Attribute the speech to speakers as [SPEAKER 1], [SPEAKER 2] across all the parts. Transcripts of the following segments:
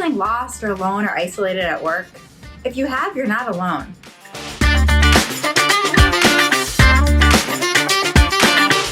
[SPEAKER 1] feeling lost or alone or isolated at work? If you have, you're not alone.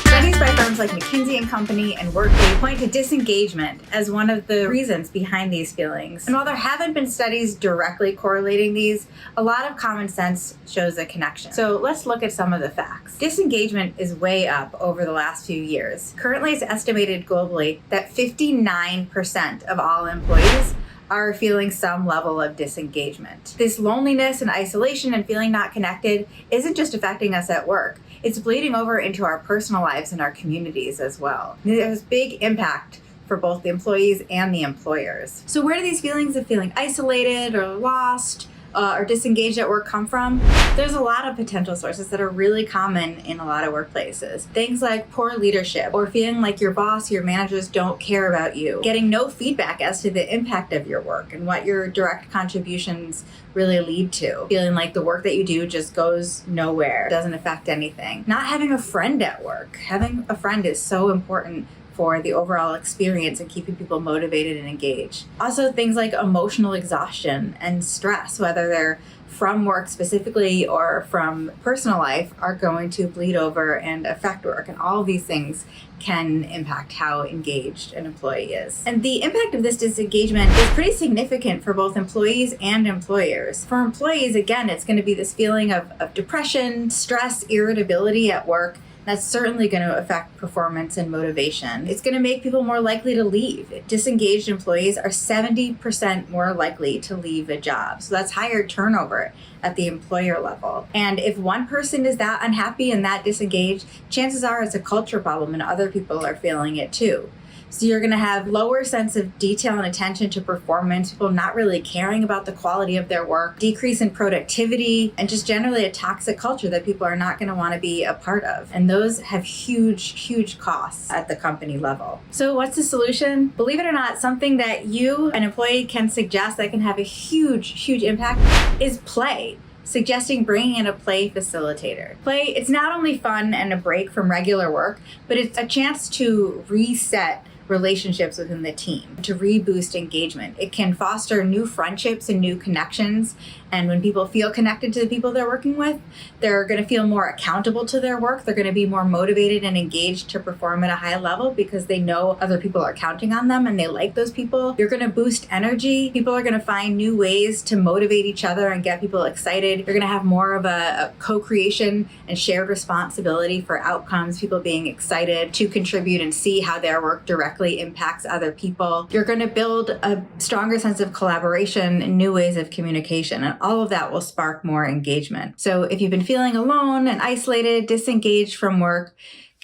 [SPEAKER 1] Studies by firms like McKinsey & Company and Workday point to disengagement as one of the reasons behind these feelings. And while there haven't been studies directly correlating these, a lot of common sense shows a connection. So let's look at some of the facts. Disengagement is way up over the last few years. Currently, it's estimated globally that 59% of all employees are feeling some level of disengagement. This loneliness and isolation and feeling not connected isn't just affecting us at work. It's bleeding over into our personal lives and our communities as well. There's big impact for both the employees and the employers. So where do these feelings of feeling isolated or lost or disengaged at work come from? There's a lot of potential sources that are really common in a lot of workplaces. Things like poor leadership, or feeling like your boss, your managers don't care about you, getting no feedback as to the impact of your work and what your direct contributions really lead to, feeling like the work that you do just goes nowhere, doesn't affect anything. Not having a friend at work. Having a friend is so important for the overall experience and keeping people motivated and engaged. Also, things like emotional exhaustion and stress, whether they're from work specifically or from personal life, are going to bleed over and affect work. And all of these things can impact how engaged an employee is. And the impact of this disengagement is pretty significant for both employees and employers. For employees, again, it's going to be this feeling of depression, stress, irritability at work. That's certainly going to affect performance and motivation. It's going to make people more likely to leave. Disengaged employees are 70% more likely to leave a job. So that's higher turnover at the employer level. And if one person is that unhappy and that disengaged, chances are it's a culture problem and other people are feeling it too. So you're going to have lower sense of detail and attention to performance, people not really caring about the quality of their work, decrease in productivity, and just generally a toxic culture that people are not going to want to be a part of. And those have huge costs at the company level. So what's the solution? Believe it or not, something that you, an employee, can suggest that can have a huge impact is play. Suggesting bringing in a play facilitator. Play, it's not only fun and a break from regular work, but it's a chance to reset relationships within the team, to reboost engagement. It can foster new friendships and new connections. And when people feel connected to the people they're working with, they're going to feel more accountable to their work. They're going to be more motivated and engaged to perform at a high level because they know other people are counting on them and they like those people. You're going to boost energy. People are going to find new ways to motivate each other and get people excited. You're going to have more of a co-creation and shared responsibility for outcomes, people being excited to contribute and see how their work directly impacts other people. You're going to build a stronger sense of collaboration and new ways of communication. And all of that will spark more engagement. So if you've been feeling alone and isolated, disengaged from work,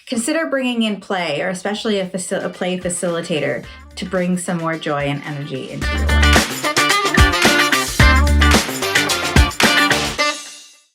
[SPEAKER 1] consider bringing in play, or especially a play facilitator, to bring some more joy and energy into your work.